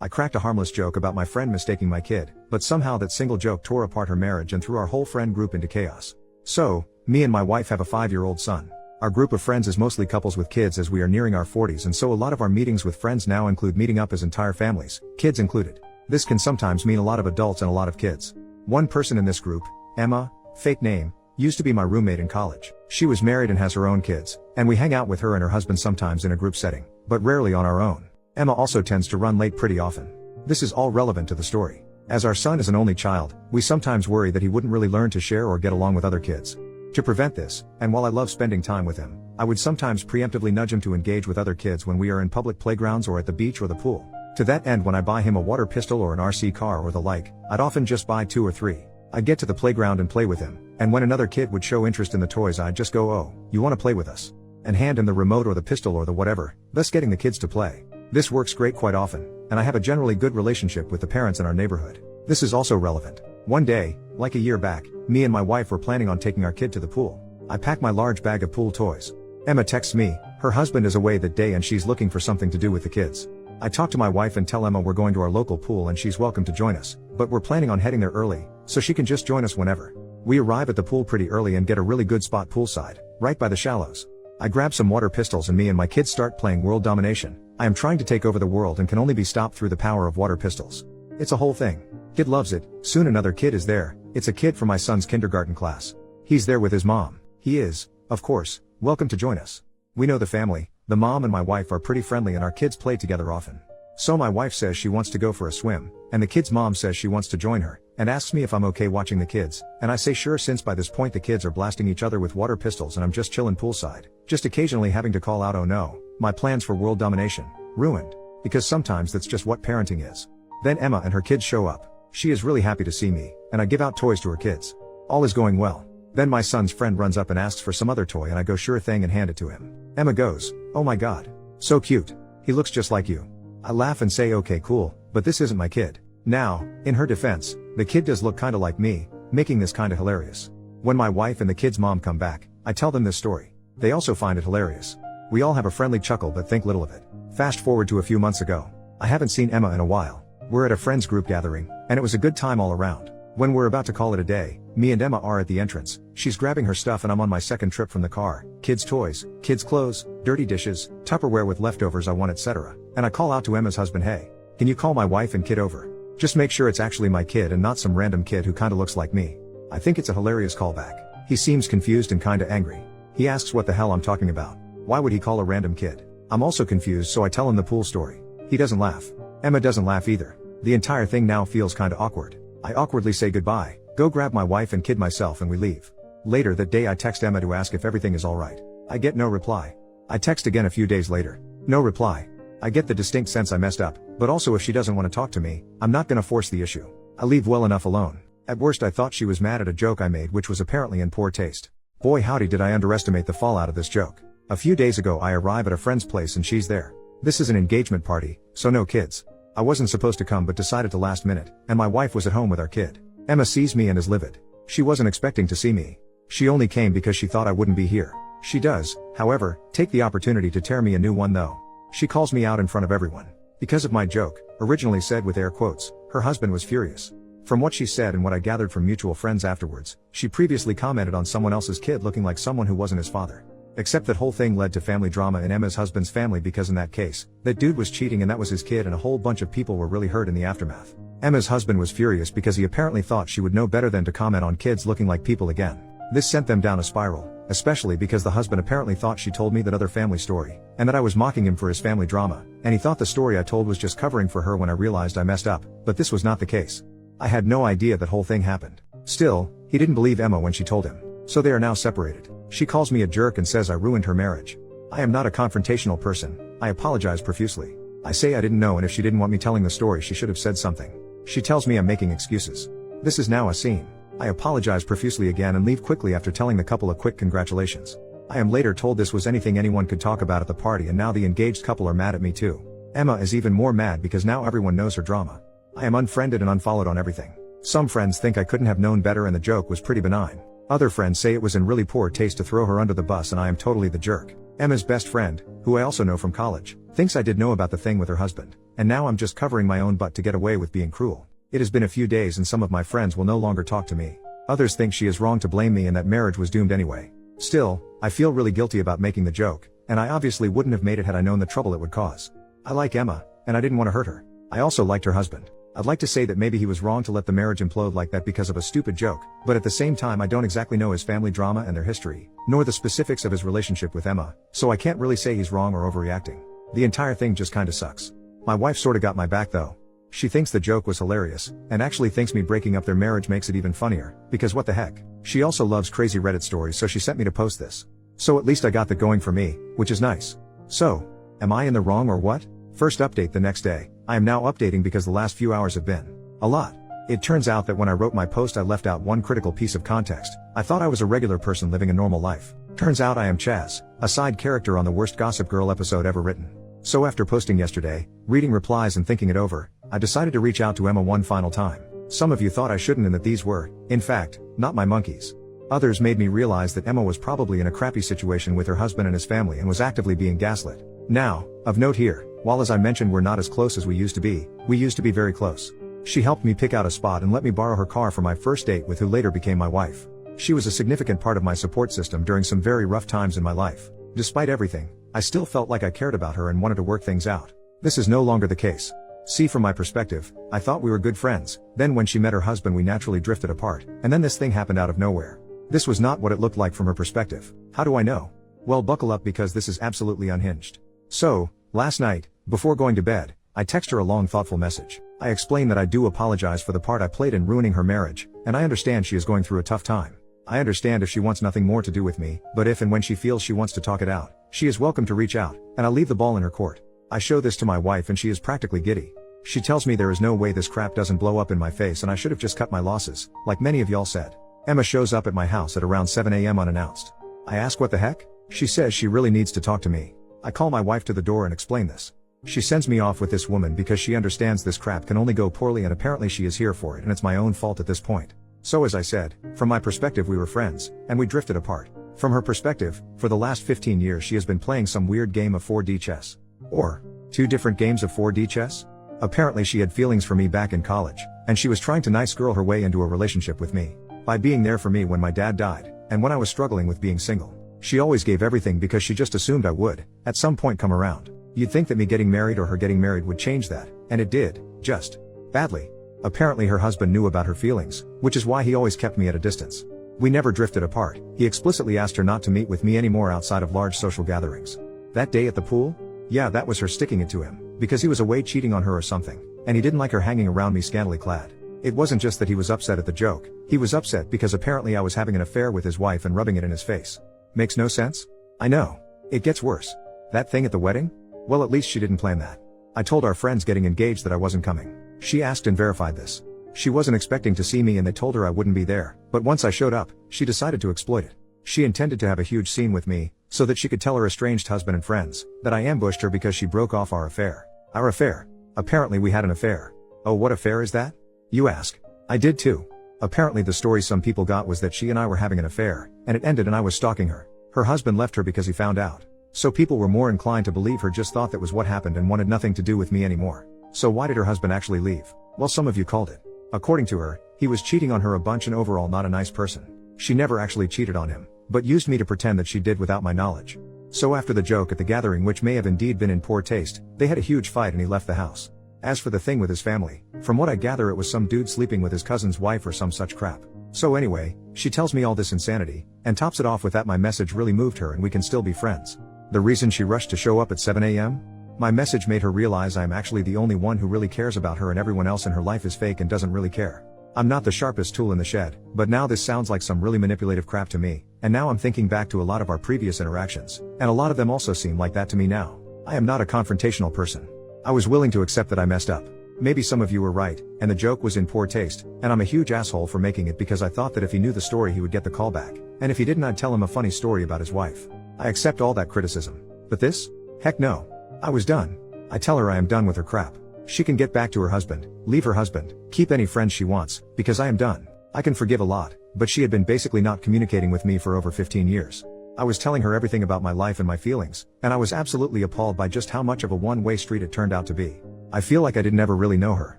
I cracked a harmless joke about my friend mistaking my kid, but somehow that single joke tore apart her marriage and threw our whole friend group into chaos. So, me and my wife have a 5-year-old son. Our group of friends is mostly couples with kids as we are nearing our 40s, and so a lot of our meetings with friends now include meeting up as entire families, kids included. This can sometimes mean a lot of adults and a lot of kids. One person in this group, Emma, fake name, used to be my roommate in college. She was married and has her own kids, and we hang out with her and her husband sometimes in a group setting, but rarely on our own. Emma also tends to run late pretty often. This is all relevant to the story. As our son is an only child, we sometimes worry that he wouldn't really learn to share or get along with other kids. To prevent this, and while I love spending time with him, I would sometimes preemptively nudge him to engage with other kids when we are in public playgrounds or at the beach or the pool. To that end, when I buy him a water pistol or an RC car or the like, I'd often just buy 2 or 3. I'd get to the playground and play with him, and when another kid would show interest in the toys, I'd just go, "Oh, you want to play with us?" and hand him the remote or the pistol or the whatever, thus getting the kids to play. This works great quite often, and I have a generally good relationship with the parents in our neighborhood. This is also relevant. One day, like a year back, me and my wife were planning on taking our kid to the pool. I pack my large bag of pool toys. Emma texts me, her husband is away that day and she's looking for something to do with the kids. I talk to my wife and tell Emma we're going to our local pool and she's welcome to join us, but we're planning on heading there early, so she can just join us whenever. We arrive at the pool pretty early and get a really good spot poolside, right by the shallows. I grab some water pistols and me and my kids start playing world domination. I am trying to take over the world and can only be stopped through the power of water pistols. It's a whole thing. Kid loves it. Soon another kid is there. It's a kid from my son's kindergarten class. He's there with his mom. He is, of course, welcome to join us. We know the family. The mom and my wife are pretty friendly and our kids play together often. So my wife says she wants to go for a swim, and the kid's mom says she wants to join her, and asks me if I'm okay watching the kids, and I say sure, since by this point the kids are blasting each other with water pistols and I'm just chilling poolside, just occasionally having to call out, "Oh no, my plans for world domination, ruined." Because sometimes that's just what parenting is. Then Emma and her kids show up. She is really happy to see me, and I give out toys to her kids. All is going well. Then my son's friend runs up and asks for some other toy and I go sure thing and hand it to him. Emma goes, "Oh my god. So cute. He looks just like you." I laugh and say okay cool, but this isn't my kid. Now, in her defense, the kid does look kinda like me, making this kinda hilarious. When my wife and the kid's mom come back, I tell them this story. They also find it hilarious. We all have a friendly chuckle but think little of it. Fast forward to a few months ago. I haven't seen Emma in a while. We're at a friend's group gathering, and it was a good time all around. When we're about to call it a day, me and Emma are at the entrance. She's grabbing her stuff and I'm on my second trip from the car. Kids' toys, kids' clothes, dirty dishes, Tupperware with leftovers I want, etc. And I call out to Emma's husband, "Hey, can you call my wife and kid over? Just make sure it's actually my kid and not some random kid who kinda looks like me." I think it's a hilarious callback. He seems confused and kinda angry. He asks what the hell I'm talking about. Why would he call a random kid? I'm also confused, so I tell him the pool story. He doesn't laugh. Emma doesn't laugh either. The entire thing now feels kinda awkward. I awkwardly say goodbye, go grab my wife and kid myself, and we leave. Later that day I text Emma to ask if everything is alright. I get no reply. I text again a few days later. No reply. I get the distinct sense I messed up, but also if she doesn't want to talk to me, I'm not gonna force the issue. I leave well enough alone. At worst I thought she was mad at a joke I made, which was apparently in poor taste. Boy howdy did I underestimate the fallout of this joke. A few days ago I arrive at a friend's place and she's there. This is an engagement party, so no kids. I wasn't supposed to come but decided to last minute, and my wife was at home with our kid. Emma sees me and is livid. She wasn't expecting to see me. She only came because she thought I wouldn't be here. She does, however, take the opportunity to tear me a new one though. She calls me out in front of everyone. Because of my joke, originally said with air quotes, her husband was furious. From what she said and what I gathered from mutual friends afterwards, she previously commented on someone else's kid looking like someone who wasn't his father. Except that whole thing led to family drama in Emma's husband's family, because in that case, that dude was cheating and that was his kid, and a whole bunch of people were really hurt in the aftermath. Emma's husband was furious because he apparently thought she would know better than to comment on kids looking like people again. This sent them down a spiral, especially because the husband apparently thought she told me that other family story, and that I was mocking him for his family drama, and he thought the story I told was just covering for her when I realized I messed up, but this was not the case. I had no idea that whole thing happened. Still, he didn't believe Emma when she told him. So they are now separated. She calls me a jerk and says I ruined her marriage. I am not a confrontational person. I apologize profusely. I say I didn't know, and if she didn't want me telling the story she should have said something. She tells me I'm making excuses. This is now a scene. I apologize profusely again and leave quickly after telling the couple a quick congratulations. I am later told this was anything anyone could talk about at the party, and now the engaged couple are mad at me too. Emma is even more mad because now everyone knows her drama. I am unfriended and unfollowed on everything. Some friends think I couldn't have known better and the joke was pretty benign. Other friends say it was in really poor taste to throw her under the bus and I am totally the jerk. Emma's best friend, who I also know from college, thinks I did know about the thing with her husband. and now I'm just covering my own butt to get away with being cruel. It has been a few days and some of my friends will no longer talk to me. Others think she is wrong to blame me and that marriage was doomed anyway. Still, I feel really guilty about making the joke, and I obviously wouldn't have made it had I known the trouble it would cause. I like Emma, and I didn't want to hurt her. I also liked her husband. I'd like to say that maybe he was wrong to let the marriage implode like that because of a stupid joke, but at the same time I don't exactly know his family drama and their history, nor the specifics of his relationship with Emma, so I can't really say he's wrong or overreacting. The entire thing just kinda sucks. My wife sorta got my back though. She thinks the joke was hilarious, and actually thinks me breaking up their marriage makes it even funnier, because what the heck. She also loves crazy Reddit stories, so she sent me to post this. So at least I got that going for me, which is nice. So, am I in the wrong or what? First update the next day. I am now updating because the last few hours have been a lot. It turns out that when I wrote my post I left out one critical piece of context. I thought I was a regular person living a normal life. Turns out I am Chaz, a side character on the worst Gossip Girl episode ever written. So after posting yesterday, reading replies and thinking it over, I decided to reach out to Emma one final time. Some of you thought I shouldn't and that these were, in fact, not my monkeys. Others made me realize that Emma was probably in a crappy situation with her husband and his family and was actively being gaslit. Now, of note here, while as I mentioned we're not as close as we used to be very close. She helped me pick out a spot and let me borrow her car for my first date with who later became my wife. She was a significant part of my support system during some very rough times in my life. Despite everything, I still felt like I cared about her and wanted to work things out. This is no longer the case. See, from my perspective, I thought we were good friends, then when she met her husband we naturally drifted apart, and then this thing happened out of nowhere. This was not what it looked like from her perspective. How do I know? Well, buckle up because this is absolutely unhinged. So, last night, before going to bed, I text her a long thoughtful message. I explain that I do apologize for the part I played in ruining her marriage, and I understand she is going through a tough time. I understand if she wants nothing more to do with me, but if and when she feels she wants to talk it out, she is welcome to reach out, and I'll leave the ball in her court. I show this to my wife and she is practically giddy. She tells me there is no way this crap doesn't blow up in my face and I should have just cut my losses, like many of y'all said. Emma shows up at my house at around 7 a.m. unannounced. I ask what the heck? She says she really needs to talk to me. I call my wife to the door and explain this. She sends me off with this woman because she understands this crap can only go poorly and apparently she is here for it and it's my own fault at this point. So as I said, from my perspective we were friends, and we drifted apart. From her perspective, for the last 15 years she has been playing some weird game of 4D chess. Or, 2 different games of 4D chess? Apparently she had feelings for me back in college, and she was trying to nice girl her way into a relationship with me. By being there for me when my dad died, and when I was struggling with being single. She always gave everything because she just assumed I would, at some point, come around. You'd think that me getting married or her getting married would change that, and it did, just badly. Apparently her husband knew about her feelings, which is why he always kept me at a distance. We never drifted apart. He explicitly asked her not to meet with me anymore outside of large social gatherings. That day at the pool? Yeah, that was her sticking it to him, because he was away cheating on her or something, and he didn't like her hanging around me scantily clad. It wasn't just that he was upset at the joke, he was upset because apparently I was having an affair with his wife and rubbing it in his face. Makes no sense? I know. It gets worse. That thing at the wedding? Well, at least she didn't plan that. I told our friends getting engaged that I wasn't coming. She asked and verified this. She wasn't expecting to see me and they told her I wouldn't be there, but once I showed up, she decided to exploit it. She intended to have a huge scene with me, so that she could tell her estranged husband and friends, that I ambushed her because she broke off our affair. Our affair. Apparently we had an affair. Oh, what affair is that? You ask. I did too. Apparently the story some people got was that she and I were having an affair, and it ended and I was stalking her. Her husband left her because he found out. So people were more inclined to believe her just thought that was what happened and wanted nothing to do with me anymore. So why did her husband actually leave? Well, some of you called it. According to her, he was cheating on her a bunch and overall not a nice person. She never actually cheated on him, but used me to pretend that she did without my knowledge. So after the joke at the gathering, which may have indeed been in poor taste, they had a huge fight and he left the house. As for the thing with his family, from what I gather it was some dude sleeping with his cousin's wife or some such crap. So anyway, she tells me all this insanity, and tops it off with that my message really moved her and we can still be friends. The reason she rushed to show up at 7 a.m.? My message made her realize I am actually the only one who really cares about her and everyone else in her life is fake and doesn't really care. I'm not the sharpest tool in the shed, but now this sounds like some really manipulative crap to me, and now I'm thinking back to a lot of our previous interactions, and a lot of them also seem like that to me now. I am not a confrontational person. I was willing to accept that I messed up. Maybe some of you were right, and the joke was in poor taste, and I'm a huge asshole for making it because I thought that if he knew the story he would get the call back, and if he didn't I'd tell him a funny story about his wife. I accept all that criticism. But this? Heck no. I was done. I tell her I am done with her crap. She can get back to her husband, leave her husband, keep any friends she wants, because I am done. I can forgive a lot, but she had been basically not communicating with me for over 15 years. I was telling her everything about my life and my feelings, and I was absolutely appalled by just how much of a one-way street it turned out to be. I feel like I didn't ever really know her.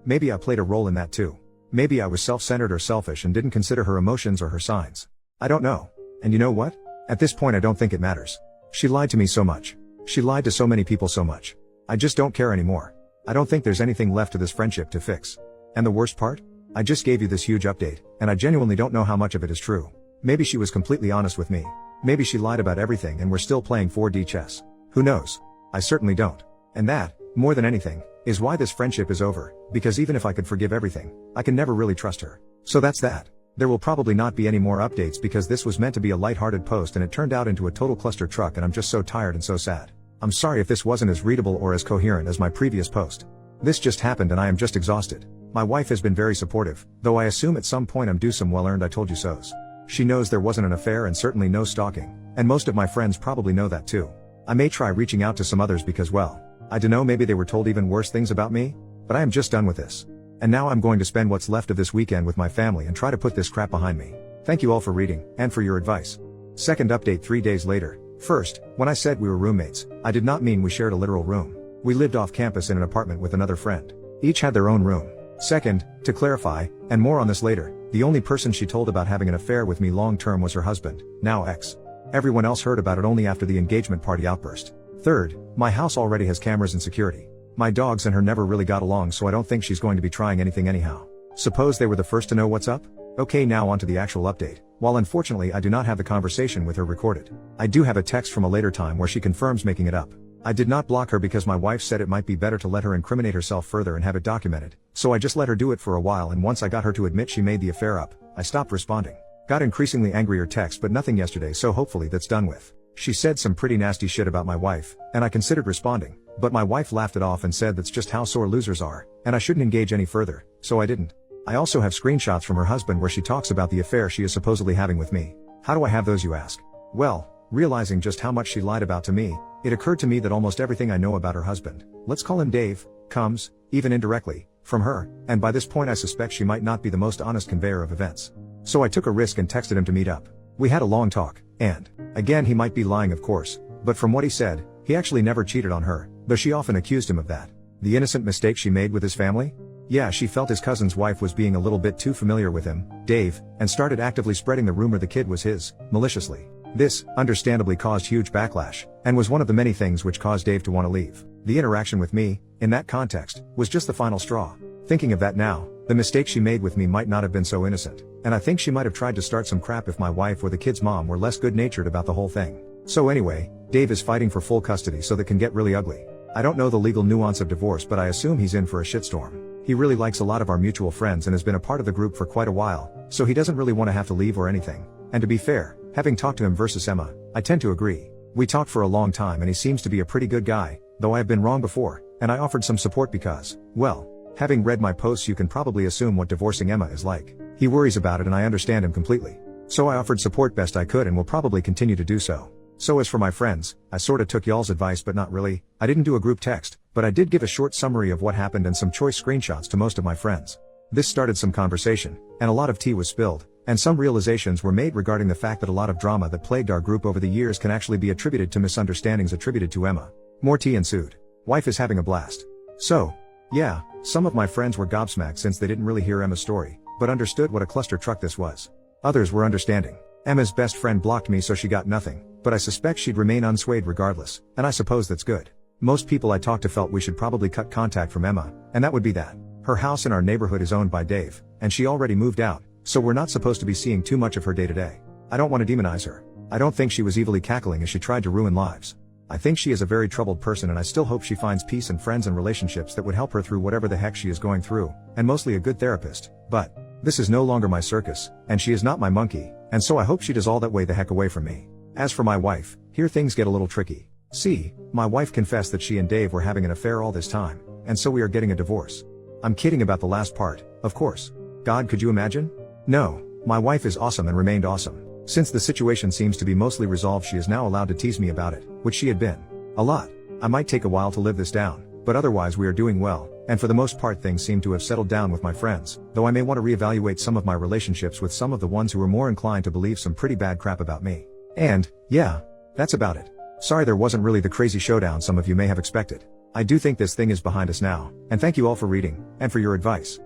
Maybe I played a role in that too. Maybe I was self-centered or selfish and didn't consider her emotions or her signs. I don't know. And you know what? At this point I don't think it matters. She lied to me so much. She lied to so many people so much. I just don't care anymore. I don't think there's anything left to this friendship to fix. And the worst part? I just gave you this huge update, and I genuinely don't know how much of it is true. Maybe she was completely honest with me. Maybe she lied about everything and we're still playing 4D chess. Who knows? I certainly don't. And that, more than anything, is why this friendship is over, because even if I could forgive everything, I can never really trust her. So that's that. There will probably not be any more updates because this was meant to be a lighthearted post and it turned out into a total cluster truck and I'm just so tired and so sad. I'm sorry if this wasn't as readable or as coherent as my previous post. This just happened and I am just exhausted. My wife has been very supportive, though I assume at some point I'm due some well-earned I told you so's. She knows there wasn't an affair and certainly no stalking, and most of my friends probably know that too. I may try reaching out to some others because well, I dunno, maybe they were told even worse things about me, but I am just done with this. And now I'm going to spend what's left of this weekend with my family and try to put this crap behind me. Thank you all for reading, and for your advice. Second update 3 days later. First, when I said we were roommates, I did not mean we shared a literal room. We lived off campus in an apartment with another friend. Each had their own room. Second, to clarify, and more on this later, the only person she told about having an affair with me long term was her husband, now ex. Everyone else heard about it only after the engagement party outburst. Third, my house already has cameras and security. My dogs and her never really got along, so I don't think she's going to be trying anything anyhow. Suppose they were the first to know what's up? Okay, now on to the actual update. While unfortunately I do not have the conversation with her recorded, I do have a text from a later time where she confirms making it up. I did not block her because my wife said it might be better to let her incriminate herself further and have it documented, so I just let her do it for a while, and once I got her to admit she made the affair up, I stopped responding. Got increasingly angrier texts but nothing yesterday, so hopefully that's done with. She said some pretty nasty shit about my wife, and I considered responding, but my wife laughed it off and said that's just how sore losers are, and I shouldn't engage any further, so I didn't. I also have screenshots from her husband where she talks about the affair she is supposedly having with me. How do I have those, you ask? Well, realizing just how much she lied about to me, it occurred to me that almost everything I know about her husband, let's call him Dave, comes, even indirectly, from her, and by this point I suspect she might not be the most honest conveyor of events. So I took a risk and texted him to meet up. We had a long talk, and, again, he might be lying of course, but from what he said, he actually never cheated on her, though she often accused him of that. The innocent mistake she made with his family? Yeah, she felt his cousin's wife was being a little bit too familiar with him, Dave, and started actively spreading the rumor the kid was his, maliciously. This, understandably, caused huge backlash, and was one of the many things which caused Dave to want to leave. The interaction with me, in that context, was just the final straw. Thinking of that now, the mistake she made with me might not have been so innocent, and I think she might have tried to start some crap if my wife or the kid's mom were less good-natured about the whole thing. So anyway, Dave is fighting for full custody, so that can get really ugly. I don't know the legal nuance of divorce, but I assume he's in for a shitstorm. He really likes a lot of our mutual friends and has been a part of the group for quite a while, so he doesn't really want to have to leave or anything. And to be fair, having talked to him versus Emma, I tend to agree. We talked for a long time and he seems to be a pretty good guy, though I have been wrong before, and I offered some support because, well, having read my posts you can probably assume what divorcing Emma is like. He worries about it and I understand him completely. So I offered support best I could and will probably continue to do so. So as for my friends, I sorta took y'all's advice but not really. I didn't do a group text, but I did give a short summary of what happened and some choice screenshots to most of my friends. This started some conversation, and a lot of tea was spilled, and some realizations were made regarding the fact that a lot of drama that plagued our group over the years can actually be attributed to misunderstandings attributed to Emma. More tea ensued. Wife is having a blast. So, yeah, some of my friends were gobsmacked since they didn't really hear Emma's story, but understood what a cluster truck this was. Others were understanding. Emma's best friend blocked me so she got nothing, but I suspect she'd remain unswayed regardless, and I suppose that's good. Most people I talked to felt we should probably cut contact from Emma, and that would be that. Her house in our neighborhood is owned by Dave, and she already moved out, so we're not supposed to be seeing too much of her day to day. I don't want to demonize her. I don't think she was evilly cackling as she tried to ruin lives. I think she is a very troubled person and I still hope she finds peace and friends and relationships that would help her through whatever the heck she is going through, and mostly a good therapist, but this is no longer my circus, and she is not my monkey, and so I hope she does all that way the heck away from me. As for my wife, here things get a little tricky. See, my wife confessed that she and Dave were having an affair all this time, and so we are getting a divorce. I'm kidding about the last part, of course. God, could you imagine? No, my wife is awesome and remained awesome. Since the situation seems to be mostly resolved, she is now allowed to tease me about it, which she had been. A lot. I might take a while to live this down, but otherwise we are doing well, and for the most part things seem to have settled down with my friends, though I may want to reevaluate some of my relationships with some of the ones who are more inclined to believe some pretty bad crap about me. And, yeah, that's about it. Sorry there wasn't really the crazy showdown some of you may have expected. I do think this thing is behind us now, and thank you all for reading, and for your advice.